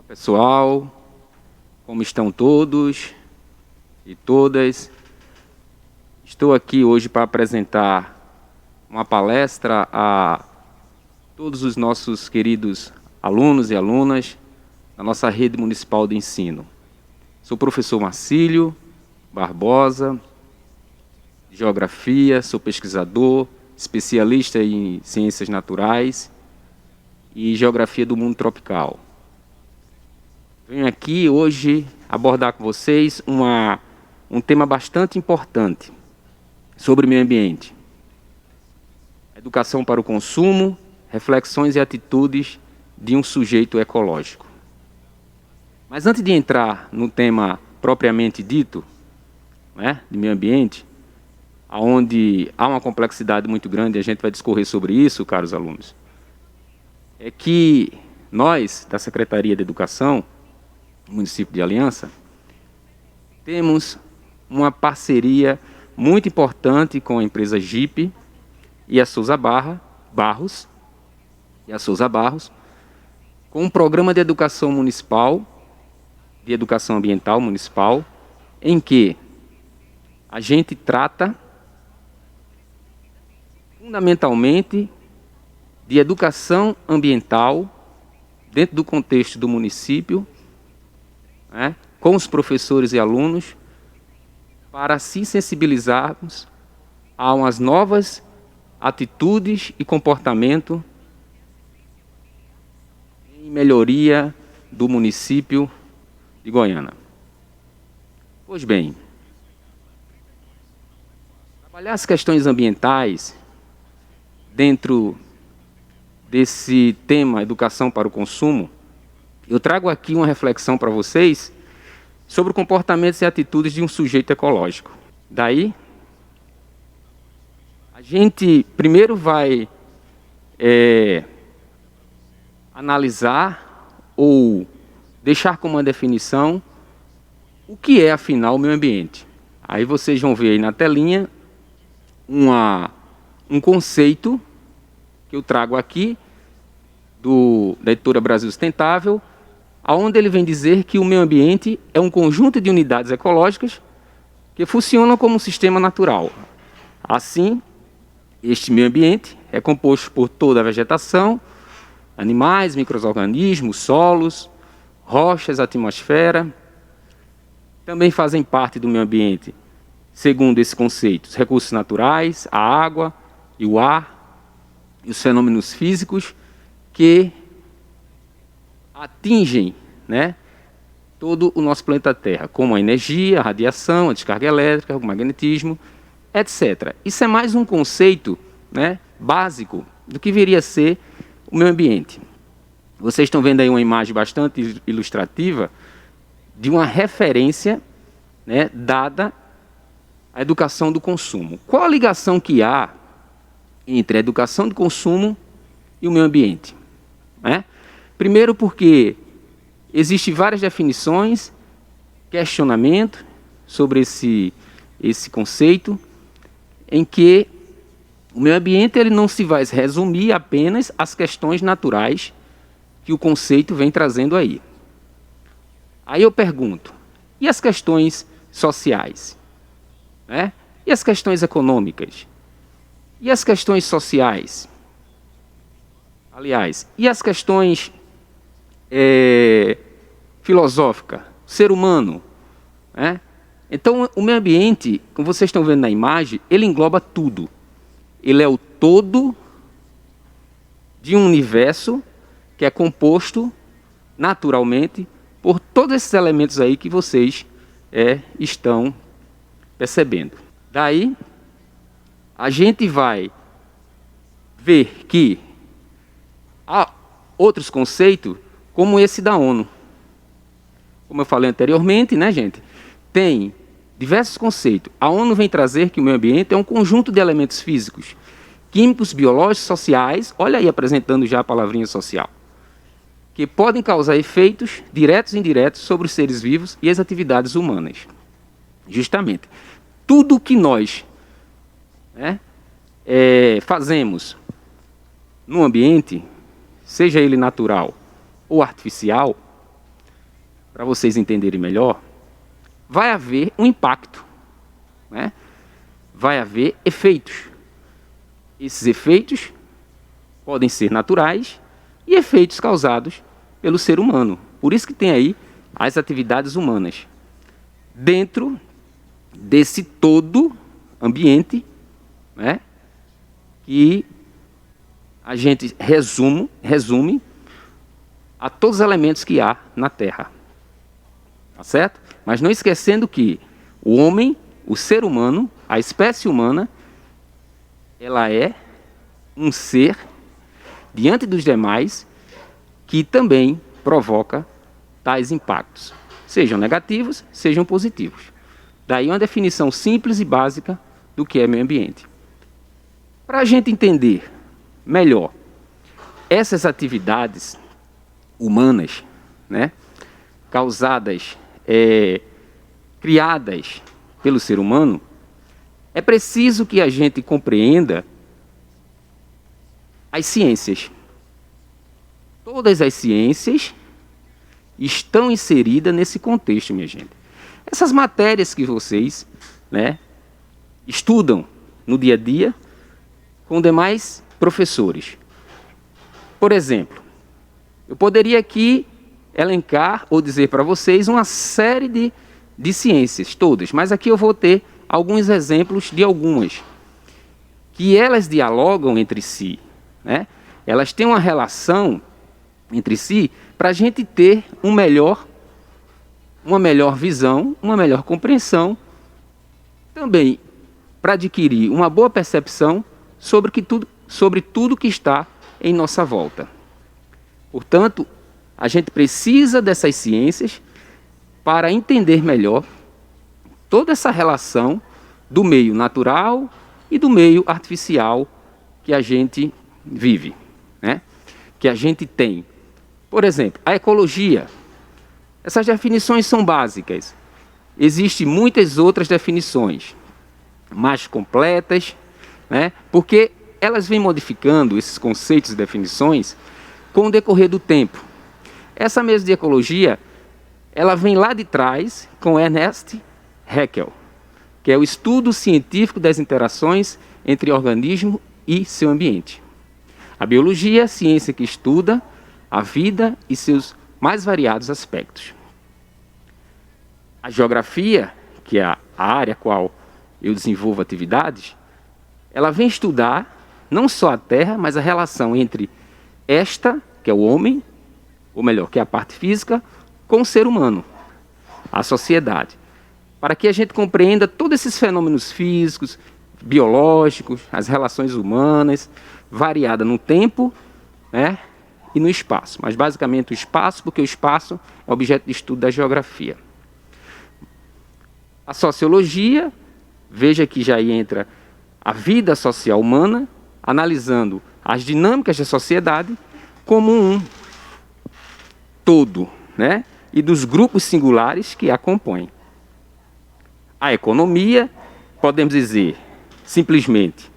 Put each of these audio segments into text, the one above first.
Pessoal, como estão todos e todas? Estou aqui hoje para apresentar uma palestra a todos os nossos queridos alunos e alunas da nossa rede municipal de ensino. Sou o professor Marcílio Barbosa, de Geografia, sou pesquisador, especialista em Ciências Naturais e Geografia do Mundo Tropical. Venho aqui hoje abordar com vocês um tema bastante importante sobre o meio ambiente. Educação para o consumo, reflexões e atitudes de um sujeito ecológico. Mas antes de entrar no tema propriamente dito, de meio ambiente, onde há uma complexidade muito grande, a gente vai discorrer sobre isso, caros alunos, é que nós, da Secretaria de Educação, do município de Aliança, temos uma parceria muito importante com a empresa GIP e a Souza Barros, com um programa de educação municipal, de educação ambiental municipal, em que a gente trata fundamentalmente de educação ambiental dentro do contexto do município, com os professores e alunos, para se sensibilizarmos a umas novas atitudes e comportamento em melhoria do município de Goiânia. Pois bem, trabalhar as questões ambientais dentro desse tema educação para o consumo, eu trago aqui uma reflexão para vocês sobre comportamentos e atitudes de um sujeito ecológico. Daí, a gente primeiro vai analisar ou deixar como uma definição o que é, afinal, o meio ambiente. Aí vocês vão ver aí na telinha um conceito que eu trago aqui, da editora Brasil Sustentável, onde ele vem dizer que o meio ambiente é um conjunto de unidades ecológicas que funcionam como um sistema natural. Assim, este meio ambiente é composto por toda a vegetação, animais, micro-organismos, solos, rochas, atmosfera. Também fazem parte do meio ambiente, segundo esse conceito, os recursos naturais, a água e o ar, e os fenômenos físicos que atingem todo o nosso planeta Terra, como a energia, a radiação, a descarga elétrica, o magnetismo, etc. Isso é mais um conceito básico do que viria a ser o meio ambiente. Vocês estão vendo aí uma imagem bastante ilustrativa de uma referência dada à educação do consumo. Qual a ligação que há entre a educação do consumo e o meio ambiente? Primeiro porque existem várias definições, questionamento sobre esse conceito, em que o meio ambiente ele não se vai resumir apenas às questões naturais que o conceito vem trazendo aí. Aí eu pergunto, e as questões sociais? E as questões econômicas? E as questões sociais? Aliás, e as questões filosóficas, ser humano? Então, o meio ambiente, como vocês estão vendo na imagem, ele engloba tudo. Ele é o todo de um universo que é composto naturalmente por todos esses elementos aí que vocês estão percebendo. Daí, a gente vai ver que há outros conceitos, como esse da ONU. Como eu falei anteriormente, gente, tem diversos conceitos. A ONU vem trazer que o meio ambiente é um conjunto de elementos físicos, químicos, biológicos, sociais, olha aí apresentando já a palavrinha social, que podem causar efeitos diretos e indiretos sobre os seres vivos e as atividades humanas. Justamente, tudo que nós fazemos no ambiente, seja ele natural ou artificial, para vocês entenderem melhor, vai haver um impacto, né? Vai haver efeitos. Esses efeitos podem ser naturais e efeitos causados pelo ser humano. Por isso que tem aí as atividades humanas. Dentro desse todo ambiente, né, que a gente resume a todos os elementos que há na Terra. Tá certo? Mas não esquecendo que o homem, o ser humano, a espécie humana, ela é um ser, diante dos demais, que também provoca tais impactos, sejam negativos, sejam positivos. Daí uma definição simples e básica do que é meio ambiente. Para a gente entender melhor essas atividades humanas, né, causadas, criadas pelo ser humano, é preciso que a gente compreenda as ciências. Todas as ciências estão inseridas nesse contexto, minha gente. Essas matérias que vocês, né, estudam no dia a dia com demais professores. Por exemplo, eu poderia aqui elencar ou dizer para vocês uma série de ciências, todas, mas aqui eu vou ter alguns exemplos de algumas, que elas dialogam entre si, né? Elas têm uma relação entre si para a gente ter uma melhor visão, uma melhor compreensão, também para adquirir uma boa percepção sobre tudo que está em nossa volta. Portanto, a gente precisa dessas ciências para entender melhor toda essa relação do meio natural e do meio artificial que a gente vive, né? Que a gente tem. Por exemplo, a ecologia. Essas definições são básicas. Existem muitas outras definições mais completas, né? Porque elas vêm modificando esses conceitos e definições com o decorrer do tempo. Essa mesma de ecologia, ela vem lá de trás com Ernst Haeckel, que é o estudo científico das interações entre organismo e seu ambiente. A biologia é a ciência que estuda a vida e seus mais variados aspectos. A geografia, que é a área a qual eu desenvolvo atividades, ela vem estudar não só a Terra, mas a relação entre esta, que é o homem, ou melhor, que é a parte física, com o ser humano, a sociedade. Para que a gente compreenda todos esses fenômenos físicos, biológicos, as relações humanas, variada no tempo, né, e no espaço. Mas basicamente o espaço, porque o espaço é objeto de estudo da geografia. A sociologia, veja que já entra a vida social humana, analisando as dinâmicas da sociedade como um todo, né, e dos grupos singulares que a compõem. A economia, podemos dizer simplesmente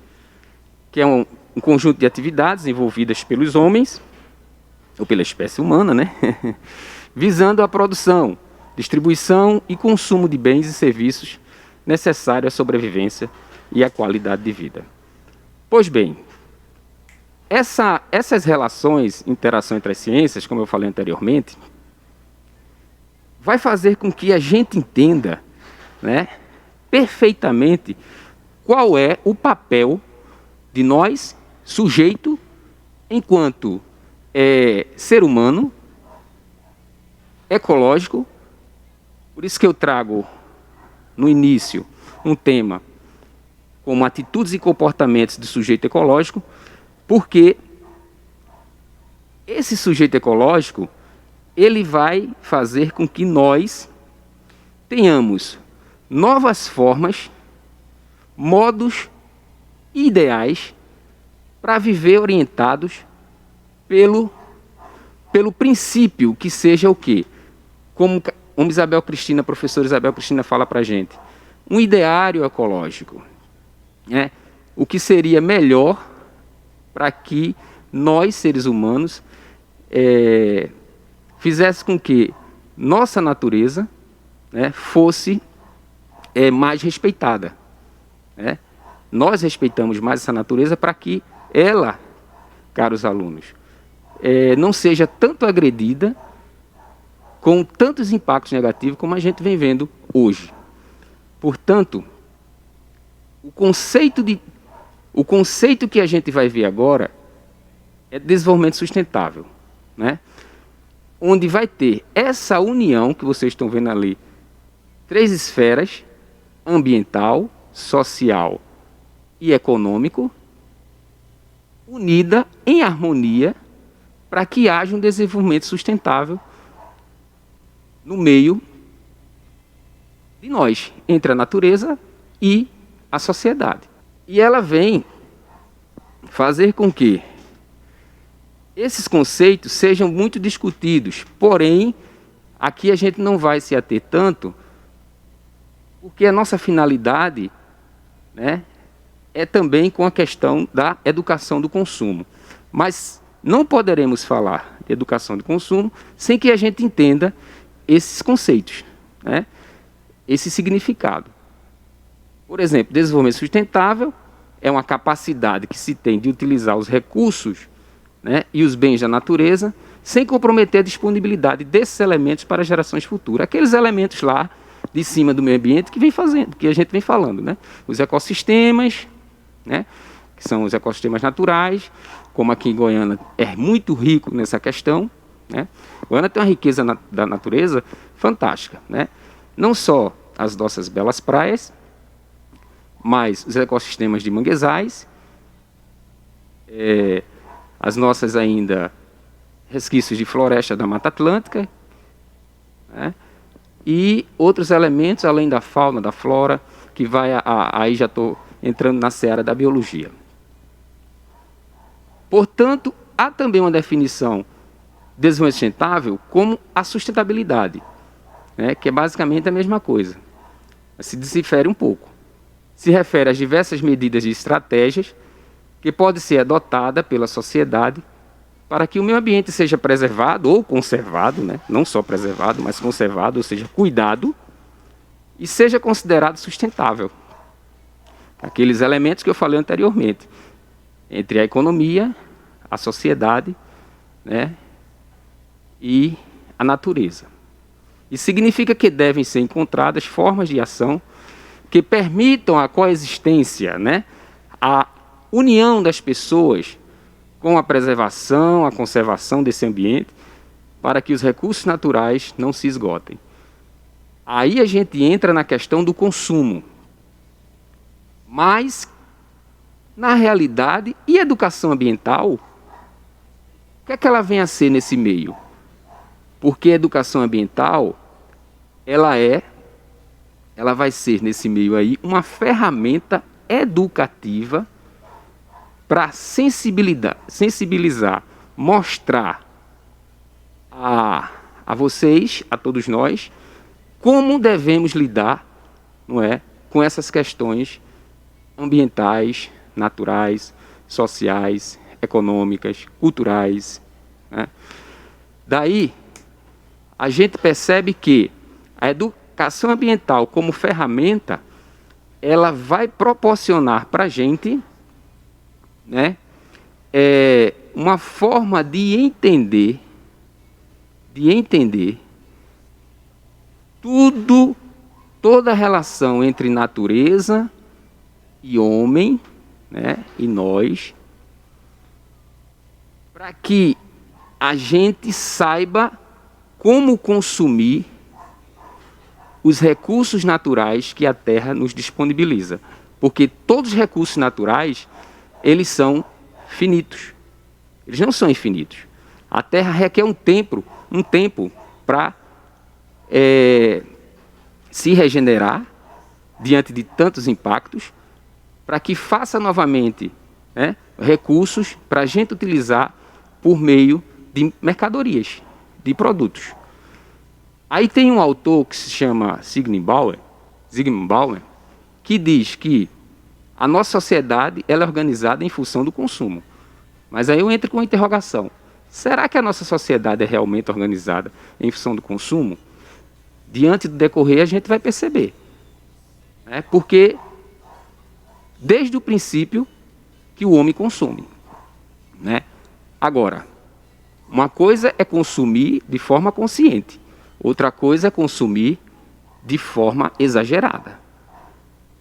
que é um conjunto de atividades envolvidas pelos homens, ou pela espécie humana, né? Visando a produção, distribuição e consumo de bens e serviços necessários à sobrevivência e à qualidade de vida. Pois bem, essas relações, interação entre as ciências, como eu falei anteriormente, vai fazer com que a gente entenda, né, perfeitamente qual é o papel de nós, sujeito, enquanto ser humano, ecológico. Por isso que eu trago no início um tema como atitudes e comportamentos do sujeito ecológico, porque esse sujeito ecológico, ele vai fazer com que nós tenhamos novas formas, modos e ideais para viver orientados pelo princípio que seja o quê? Como a professora Isabel Cristina fala para a gente, um ideário ecológico, né? O que seria melhor para que nós, seres humanos, fizesse com que nossa natureza, né, fosse mais respeitada, né? Nós respeitamos mais essa natureza para que ela, caros alunos, não seja tanto agredida com tantos impactos negativos como a gente vem vendo hoje. Portanto, o conceito que a gente vai ver agora é desenvolvimento sustentável, né? Onde vai ter essa união que vocês estão vendo ali, 3 esferas: ambiental, social e econômico, unida em harmonia para que haja um desenvolvimento sustentável no meio de nós, entre a natureza e a sociedade. E ela vem fazer com que esses conceitos sejam muito discutidos, porém, aqui a gente não vai se ater tanto, porque a nossa finalidade, né, é também com a questão da educação do consumo. Mas não poderemos falar de educação do consumo sem que a gente entenda esses conceitos, né, esse significado. Por exemplo, desenvolvimento sustentável é uma capacidade que se tem de utilizar os recursos, né, e os bens da natureza sem comprometer a disponibilidade desses elementos para gerações futuras. Aqueles elementos lá de cima do meio ambiente que a gente vem falando, né? Os ecossistemas, né, que são os ecossistemas naturais, como aqui em Goiânia é muito rico nessa questão, né? Goiânia tem uma riqueza da natureza fantástica, né? Não só as nossas belas praias, mas os ecossistemas de manguezais, as nossas ainda resquícios de floresta da Mata Atlântica, né? E outros elementos além da fauna, da flora, que vai aí já estou entrando na seara da biologia. Portanto, há também uma definição de desenvolvimento sustentável como a sustentabilidade, né, que é basicamente a mesma coisa, se difere um pouco. Se refere às diversas medidas e estratégias que podem ser adotadas pela sociedade para que o meio ambiente seja preservado ou conservado, né? Não só preservado, mas conservado, ou seja, cuidado, e seja considerado sustentável. Aqueles elementos que eu falei anteriormente, entre a economia, a sociedade, né, e a natureza. Isso significa que devem ser encontradas formas de ação que permitam a coexistência, né, a união das pessoas com a preservação, a conservação desse ambiente, para que os recursos naturais não se esgotem. Aí a gente entra na questão do consumo. Mas, na realidade, e a educação ambiental, o que é que ela vem a ser nesse meio? Porque a educação ambiental, ela vai ser, nesse meio aí, uma ferramenta educativa para sensibilizar, mostrar a vocês, a todos nós, como devemos lidar, não é, com essas questões ambientais, naturais, sociais, econômicas, culturais, né? Daí, a gente percebe que a educação ambiental como ferramenta, ela vai proporcionar para a gente, né, uma forma de entender toda a relação entre natureza e homem, né, e nós, para que a gente saiba como consumir os recursos naturais que a Terra nos disponibiliza. Porque todos os recursos naturais, eles são finitos. Eles não são infinitos. A Terra requer um tempo para se regenerar diante de tantos impactos, para que faça novamente, né, recursos para a gente utilizar por meio de mercadorias, de produtos. Aí tem um autor que se chama Zygmunt Bauman, que diz que a nossa sociedade ela é organizada em função do consumo. Mas aí eu entro com uma interrogação. Será que a nossa sociedade é realmente organizada em função do consumo? diante do decorrer, a gente vai perceber. Né? Porque, desde o princípio, que o homem consome. Né? Agora, uma coisa é consumir de forma consciente, outra coisa é consumir de forma exagerada.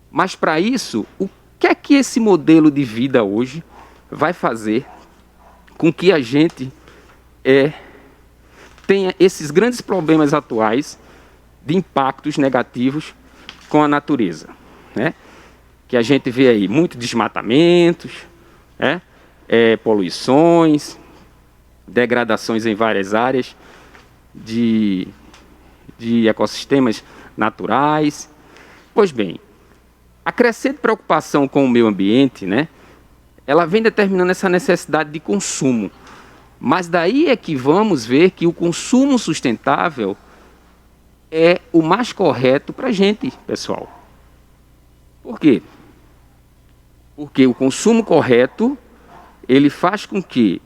Mas, para isso, o que é que esse modelo de vida hoje vai fazer com que a gente tenha esses grandes problemas atuais de impactos negativos com a natureza, né? Que a gente vê aí muito desmatamentos, né? Poluições, degradações em várias áreas de ecossistemas naturais. Pois bem, a crescente preocupação com o meio ambiente, né? Ela vem determinando essa necessidade de consumo. Mas daí é que vamos ver que o consumo sustentável é o mais correto para a gente, pessoal. Por quê? Porque o consumo correto, ele faz com que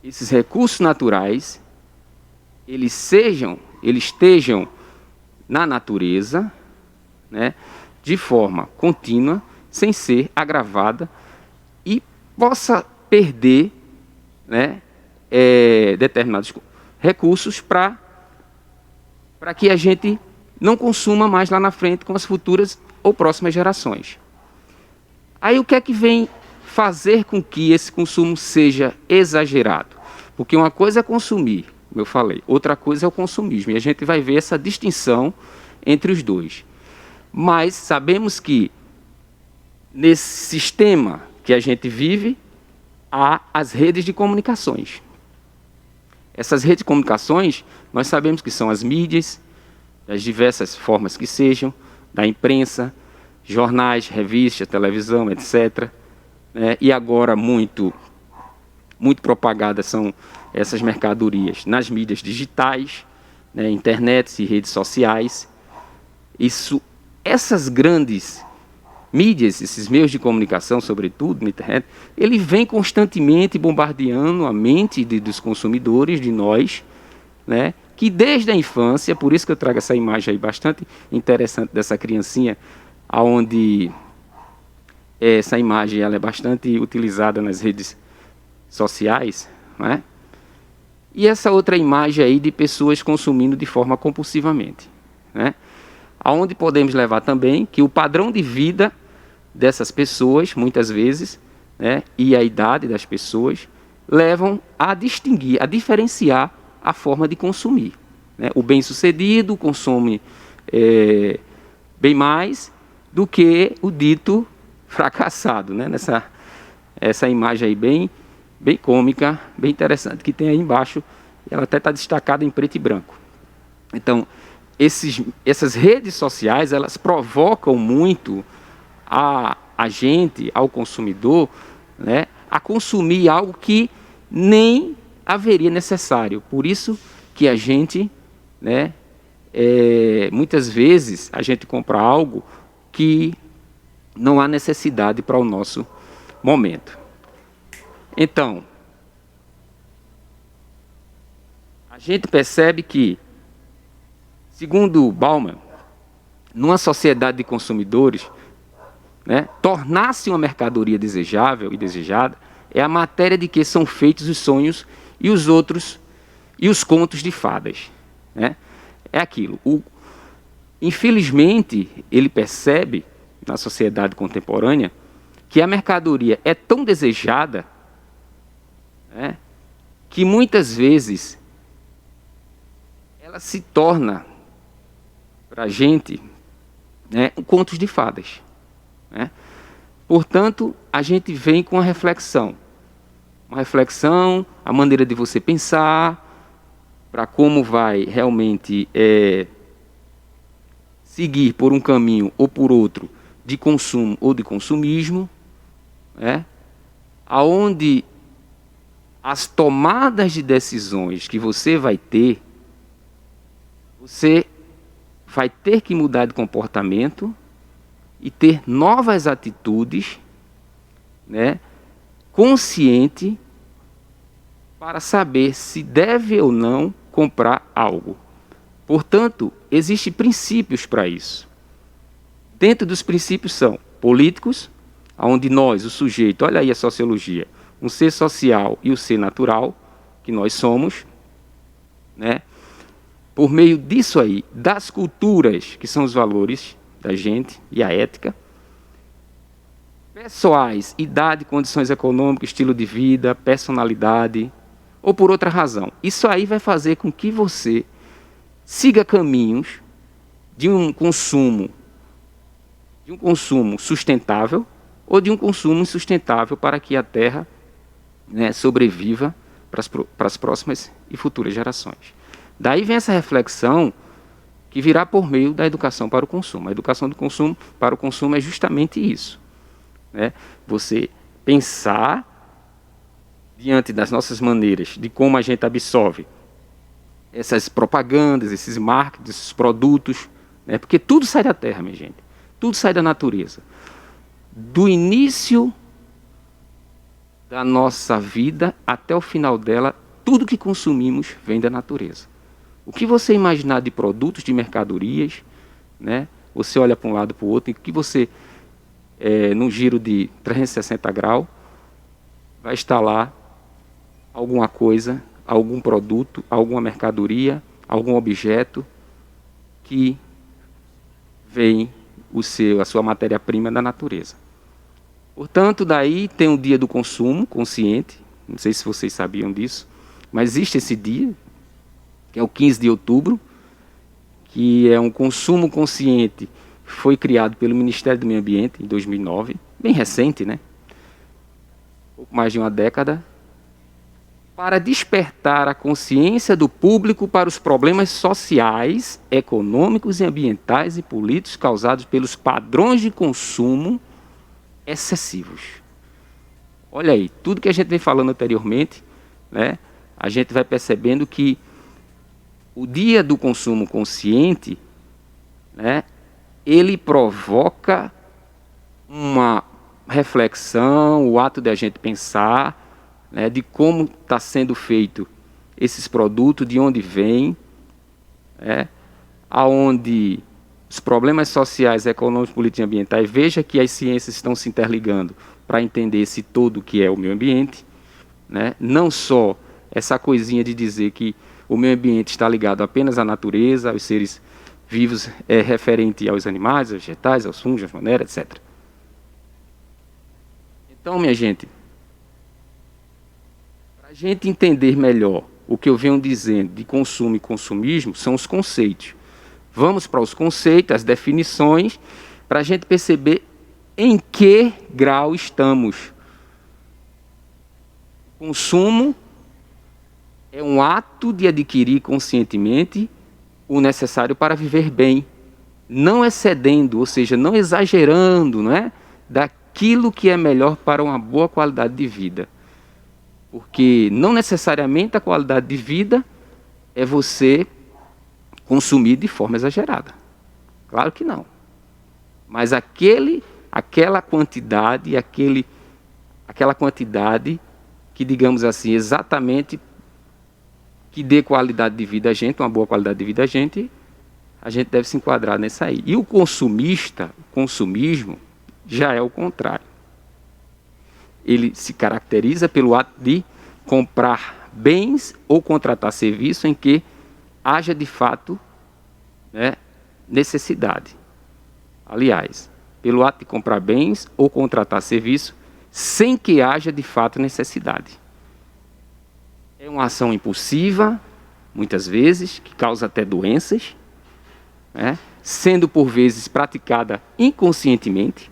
esses recursos naturais, eles estejam na natureza, né, de forma contínua, sem ser agravada, e possa perder, né, determinados recursos para que a gente não consuma mais lá na frente com as futuras ou próximas gerações. Aí o que é que vem fazer com que esse consumo seja exagerado? Porque uma coisa é consumir, como eu falei, outra coisa é o consumismo, e a gente vai ver essa distinção entre os dois. Mas sabemos que nesse sistema que a gente vive, há as redes de comunicações. Essas redes de comunicações, nós sabemos que são as mídias, das diversas formas que sejam, da imprensa, jornais, revistas, televisão, etc. Né? E agora muito propagadas são essas mercadorias nas mídias digitais, né? Internet e redes sociais. Essas grandes mídias, esses meios de comunicação, sobretudo na internet, ele vem constantemente bombardeando a mente dos consumidores, de nós, né? Que desde a infância, por isso que eu trago essa imagem aí bastante interessante dessa criancinha, onde essa imagem ela é bastante utilizada nas redes sociais, né? E essa outra imagem aí de pessoas consumindo de forma compulsivamente, né? Aonde podemos levar também que o padrão de vida dessas pessoas, muitas vezes, né, e a idade das pessoas, levam a distinguir, a diferenciar a forma de consumir. Né? O bem-sucedido consome bem mais do que o dito fracassado. Né? Essa imagem aí bem cômica, bem interessante, que tem aí embaixo, ela até está destacada em preto e branco. Então, essas redes sociais, elas provocam muito a gente, ao consumidor, né, a consumir algo que nem haveria necessário. Por isso que a gente, né, muitas vezes, a gente compra algo que não há necessidade para o nosso momento. Então, a gente percebe que, segundo Bauman, numa sociedade de consumidores, né, tornar-se uma mercadoria desejável e desejada é a matéria de que são feitos os sonhos e os outros e os contos de fadas. Né? É aquilo. Infelizmente, ele percebe na sociedade contemporânea que a mercadoria é tão desejada, né, que muitas vezes ela se torna para a gente, né, contos de fadas. Né? Portanto, a gente vem com uma reflexão, a maneira de você pensar, para como vai realmente seguir por um caminho ou por outro de consumo ou de consumismo, né? Aonde as tomadas de decisões que você vai ter, você vai ter que mudar de comportamento e ter novas atitudes, né, consciente, para saber se deve ou não comprar algo. Portanto, existem princípios para isso. Dentro dos princípios são políticos, onde nós, o sujeito, olha aí a sociologia, um ser social e o ser natural, que nós somos, né? Por meio disso aí, das culturas, que são os valores da gente, e a ética, pessoais, idade, condições econômicas, estilo de vida, personalidade, ou por outra razão. Isso aí vai fazer com que você siga caminhos de um consumo sustentável ou de um consumo insustentável para que a Terra, né, sobreviva para as próximas e futuras gerações. Daí vem essa reflexão que virá por meio da educação para o consumo. A educação do consumo para o consumo é justamente isso, né? Você pensar diante das nossas maneiras de como a gente absorve essas propagandas, esses marketing, esses produtos, né? Porque tudo sai da terra, minha gente. Tudo sai da natureza. Do início da nossa vida até o final dela, tudo que consumimos vem da natureza. O que você imaginar de produtos, de mercadorias, né? Você olha para um lado para o outro, e que você, num giro de 360 graus, vai estar lá alguma coisa, algum produto, alguma mercadoria, algum objeto que vem a sua matéria-prima da natureza. Portanto, daí tem o dia do consumo consciente, não sei se vocês sabiam disso, mas existe esse dia, que é o 15 de outubro, que é um consumo consciente, foi criado pelo Ministério do Meio Ambiente em 2009, bem recente, né? Pouco mais de uma década, para despertar a consciência do público para os problemas sociais, econômicos, ambientais e políticos causados pelos padrões de consumo excessivos. Olha aí, tudo que a gente vem falando anteriormente, né, a gente vai percebendo que o dia do consumo consciente, né, ele provoca uma reflexão, o ato de a gente pensar, né, de como está sendo feito esses produtos, de onde vêm, aonde os problemas sociais, econômicos, políticos e ambientais, veja que as ciências estão se interligando para entender esse todo que é o meio ambiente, né? Não só essa coisinha de dizer que o meio ambiente está ligado apenas à natureza, aos seres vivos, referente aos animais, aos vegetais, aos fungos, às monedas, etc. Então, minha gente, para a gente entender melhor o que eu venho dizendo de consumo e consumismo, são os conceitos. Vamos para os conceitos, as definições, para a gente perceber em que grau estamos. Consumo é um ato de adquirir conscientemente o necessário para viver bem, não excedendo, ou seja, não exagerando, não é, daquilo que é melhor para uma boa qualidade de vida. Porque não necessariamente a qualidade de vida é você consumir de forma exagerada. Claro que não. Mas aquela quantidade, aquela quantidade que, digamos assim, exatamente que dê qualidade de vida a gente, uma boa qualidade de vida a gente deve se enquadrar nessa aí. E o consumismo, já é o contrário. Ele se caracteriza pelo ato de comprar bens ou contratar serviço em que haja de fato, né, necessidade. Aliás, pelo ato de comprar bens ou contratar serviço sem que haja de fato necessidade. É uma ação impulsiva, muitas vezes, que causa até doenças, né, sendo por vezes praticada inconscientemente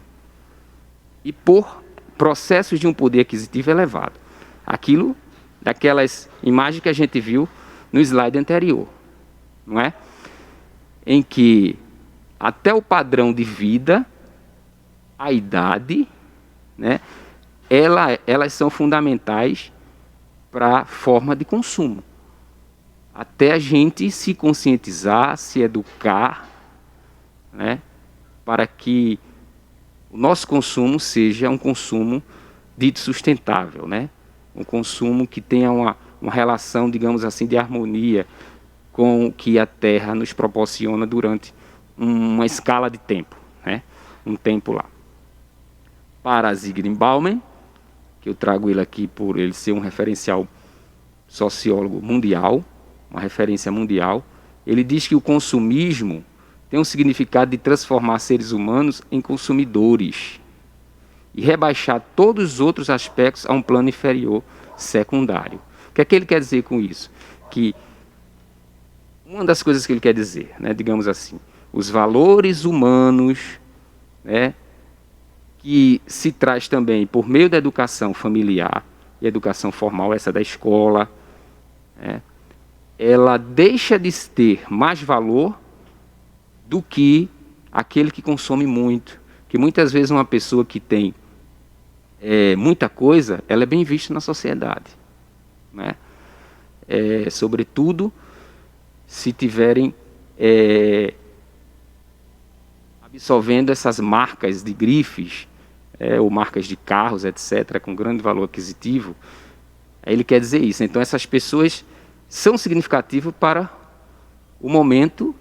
e por processos de um poder aquisitivo elevado. Aquilo daquelas imagens que a gente viu no slide anterior, não é? Em que até o padrão de vida, a idade, né, elas são fundamentais para a forma de consumo. Até a gente se conscientizar, se educar, né, para que o nosso consumo seja um consumo dito sustentável, né? Um consumo que tenha uma relação, digamos assim, de harmonia com o que a Terra nos proporciona durante uma escala de tempo, né? Um tempo lá. Para Zygmunt Bauman, que eu trago ele aqui por ele ser um referencial sociólogo mundial, uma referência mundial, ele diz que o consumismo tem um significado de transformar seres humanos em consumidores e rebaixar todos os outros aspectos a um plano inferior secundário. O que é que ele quer dizer com isso? Que uma das coisas que ele quer dizer, né, digamos assim, os valores humanos, né, que se traz também por meio da educação familiar e educação formal, essa da escola, né, ela deixa de ter mais valor do que aquele que consome muito. Que muitas vezes uma pessoa que tem muita coisa, ela é bem vista na sociedade, né? Sobretudo se tiverem absorvendo essas marcas de grifes, ou marcas de carros, etc., com grande valor aquisitivo. Ele quer dizer isso. Então, essas pessoas são significativas para o momento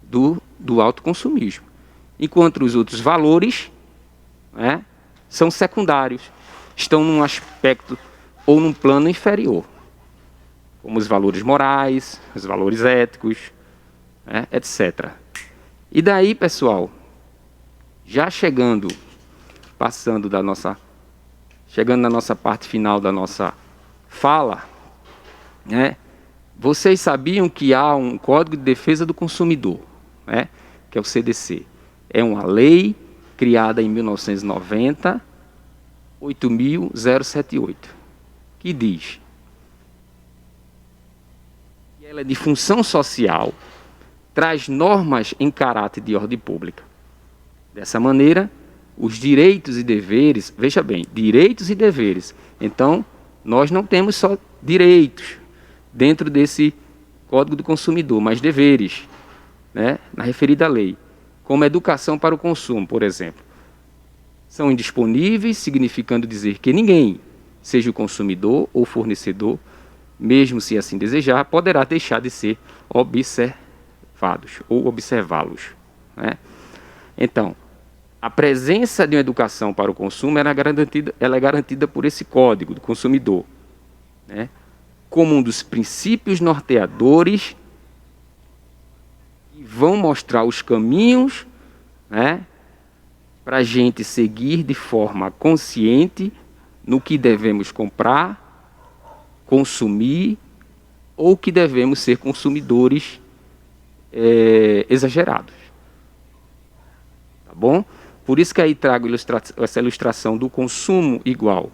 do autoconsumismo, enquanto os outros valores, né, são secundários, estão num aspecto ou num plano inferior, como os valores morais, os valores éticos, né, etc. E daí, pessoal, já chegando na nossa parte final da nossa fala, né, vocês sabiam que há um Código de Defesa do Consumidor, né, que é o CDC. É uma lei criada em 1990, 8.078, que diz que ela é de função social, traz normas em caráter de ordem pública. Dessa maneira, os direitos e deveres, veja bem, direitos e deveres. Então, nós não temos só direitos dentro desse Código do Consumidor, mas deveres, né, na referida lei, como educação para o consumo, por exemplo. São indisponíveis, significando dizer que ninguém, seja o consumidor ou fornecedor, mesmo se assim desejar, poderá deixar de ser observados ou observá-los, né? Então, a presença de uma educação para o consumo ela é garantida por esse Código do Consumidor, né, como um dos princípios norteadores que vão mostrar os caminhos, né, para a gente seguir de forma consciente no que devemos comprar, consumir, ou que devemos ser consumidores exagerados. Tá bom? Por isso que aí trago essa ilustração do consumo igual.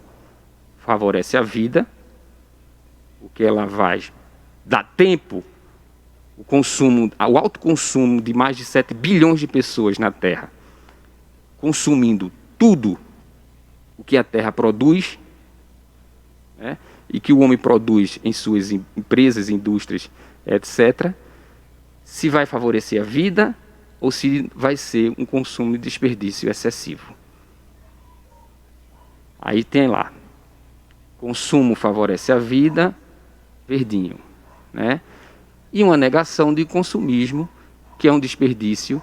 Favorece a vida, porque ela vai dar tempo, o autoconsumo de mais de 7 bilhões de pessoas na Terra, consumindo tudo o que a Terra produz, né, e que o homem produz em suas empresas, indústrias, etc., se vai favorecer a vida ou se vai ser um consumo de desperdício excessivo. Aí tem lá, consumo favorece a vida, verdinho, né? E uma negação de consumismo, que é um desperdício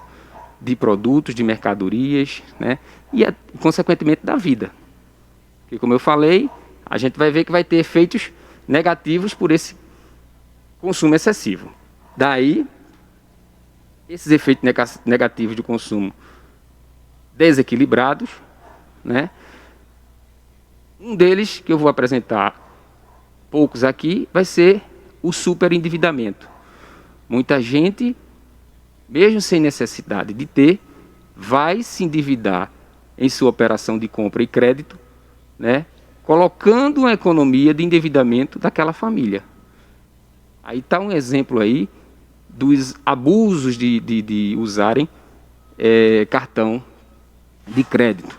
de produtos, de mercadorias, né? E, consequentemente, da vida. Porque, como eu falei, a gente vai ver que vai ter efeitos negativos por esse consumo excessivo. Daí, esses efeitos negativos de consumo desequilibrados, né? Um deles, que eu vou apresentar poucos aqui, vai ser o superendividamento. Muita gente, mesmo sem necessidade de ter, vai se endividar em sua operação de compra e crédito, né, colocando uma economia de endividamento daquela família. Aí está um exemplo aí dos abusos de usarem cartão de crédito,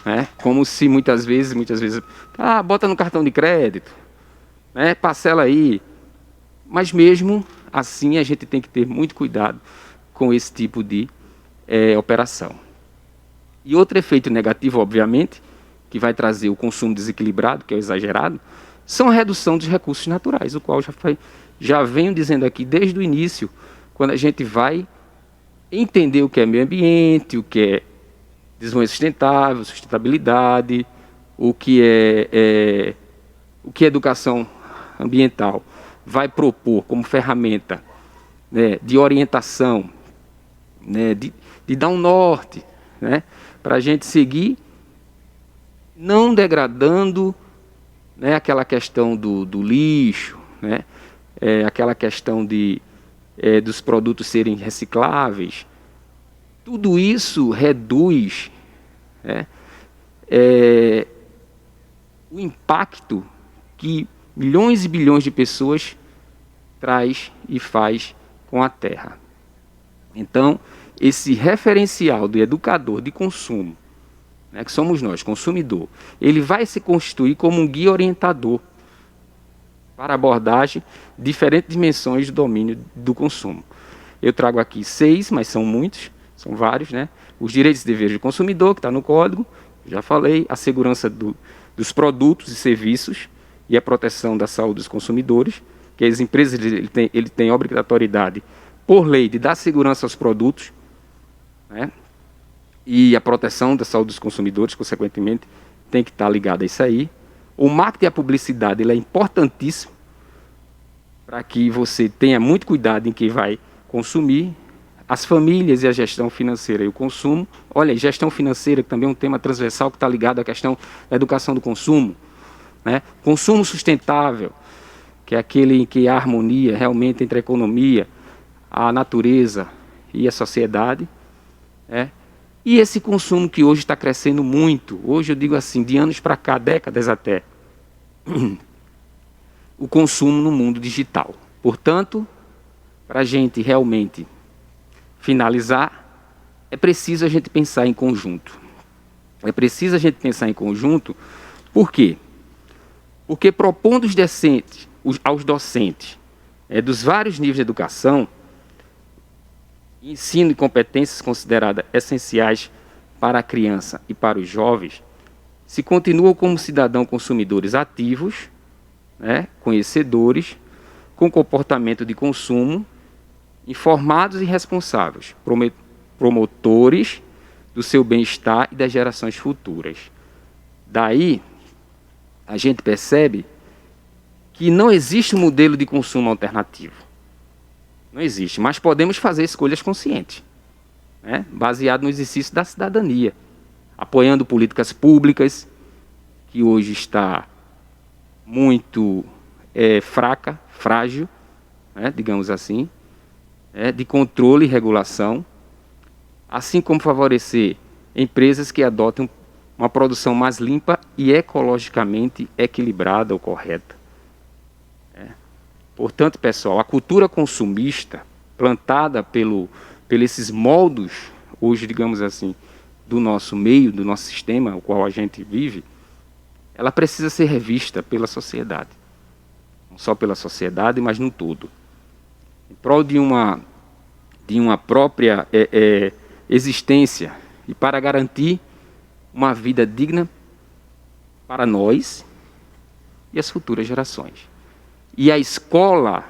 né? Como se muitas vezes, bota no cartão de crédito, né? Parcela aí. Mas mesmo assim a gente tem que ter muito cuidado com esse tipo de operação. E outro efeito negativo, obviamente, que vai trazer o consumo desequilibrado, que é o exagerado, são a redução dos recursos naturais, o qual já venho dizendo aqui desde o início, quando a gente vai entender o que é meio ambiente, o que é desenvolvimento sustentável, sustentabilidade, o que é educação ambiental vai propor como ferramenta, né, de orientação, né, de dar um norte, né, para a gente seguir, não degradando, né, aquela questão do lixo, né, aquela questão dos produtos serem recicláveis. Tudo isso reduz, né, o impacto que milhões e bilhões de pessoas traz e faz com a terra. Então, esse referencial do educador de consumo, né, que somos nós, consumidor, ele vai se constituir como um guia orientador para abordagem de diferentes dimensões do domínio do consumo. Eu trago aqui 6, mas são muitos, são vários, né? Os direitos e deveres do consumidor, que está no código, já falei, a segurança dos produtos e serviços e a proteção da saúde dos consumidores, que as empresas ele tem obrigatoriedade, por lei, de dar segurança aos produtos, né? E a proteção da saúde dos consumidores, consequentemente, tem que estar ligada a isso aí. O marketing e a publicidade ele é importantíssimo para que você tenha muito cuidado em quem vai consumir. As famílias e a gestão financeira e o consumo. Olha, gestão financeira, que também é um tema transversal que está ligado à questão da educação do consumo, né? Consumo sustentável, que é aquele em que há harmonia realmente entre a economia, a natureza e a sociedade, né? E esse consumo que hoje está crescendo muito, hoje eu digo assim, de anos para cá, décadas até, o consumo no mundo digital. Portanto, para a gente realmente finalizar, é preciso a gente pensar em conjunto. É preciso a gente pensar em conjunto, por quê? Porque propondo aos docentes dos vários níveis de educação, ensino e competências consideradas essenciais para a criança e para os jovens, se continuam como cidadãos consumidores ativos, né, conhecedores, com comportamento de consumo, informados e responsáveis, promotores do seu bem-estar e das gerações futuras. Daí, a gente percebe que não existe um modelo de consumo alternativo. Não existe, mas podemos fazer escolhas conscientes, né, baseado no exercício da cidadania, apoiando políticas públicas, que hoje está muito fraca, frágil, né, digamos assim, de controle e regulação, assim como favorecer empresas que adotem uma produção mais limpa e ecologicamente equilibrada ou correta. Portanto, pessoal, a cultura consumista, plantada pelos esses moldos, hoje, digamos assim, do nosso meio, do nosso sistema, o qual a gente vive, ela precisa ser revista pela sociedade. Não só pela sociedade, mas no todo. Em prol de uma própria existência e para garantir uma vida digna para nós e as futuras gerações. E a escola,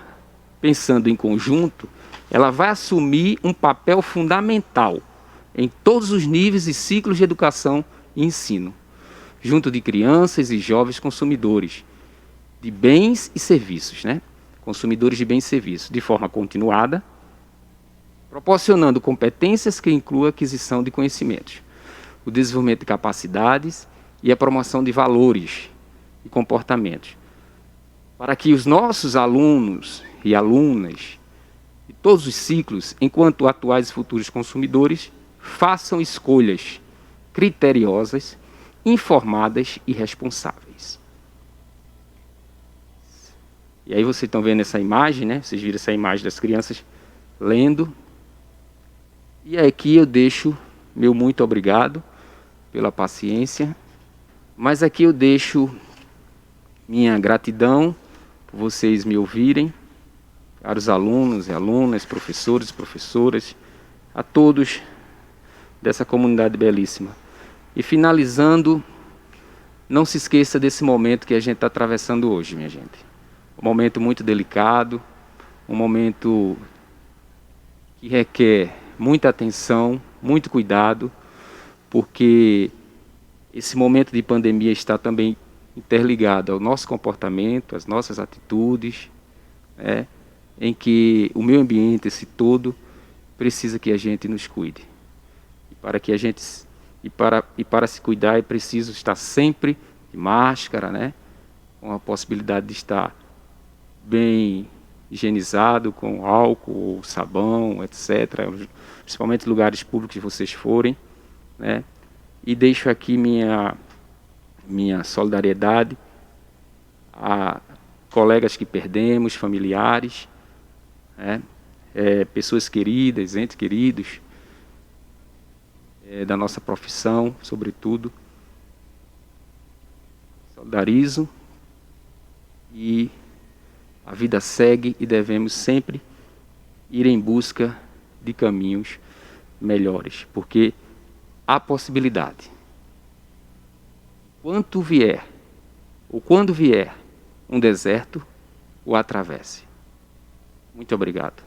pensando em conjunto, ela vai assumir um papel fundamental em todos os níveis e ciclos de educação e ensino, junto de crianças e jovens consumidores de bens e serviços, né? Consumidores de bens e serviços, de forma continuada, proporcionando competências que incluam a aquisição de conhecimentos, o desenvolvimento de capacidades e a promoção de valores e comportamentos, para que os nossos alunos e alunas, de todos os ciclos, enquanto atuais e futuros consumidores, façam escolhas criteriosas, informadas e responsáveis. E aí vocês estão vendo essa imagem, né? Vocês viram essa imagem das crianças lendo. E aqui eu deixo meu muito obrigado pela paciência, mas aqui eu deixo minha gratidão por vocês me ouvirem, caros alunos e alunas, professores e professoras, a todos dessa comunidade belíssima. E finalizando, não se esqueça desse momento que a gente está atravessando hoje, minha gente. Um momento muito delicado, um momento que requer muita atenção, muito cuidado, porque esse momento de pandemia está também interligado ao nosso comportamento, às nossas atitudes, né, em que o meio ambiente, esse todo, precisa que a gente nos cuide. E para que a gente para se cuidar é preciso estar sempre de máscara, né, com a possibilidade de estar bem higienizado com álcool, sabão, etc. Principalmente em lugares públicos que vocês forem, né? E deixo aqui minha solidariedade a colegas que perdemos, familiares, né? Pessoas queridas, entes queridos, da nossa profissão, sobretudo. Solidarizo e a vida segue e devemos sempre ir em busca de caminhos melhores, porque há possibilidade. Quando vier um deserto, o atravesse. Muito obrigado.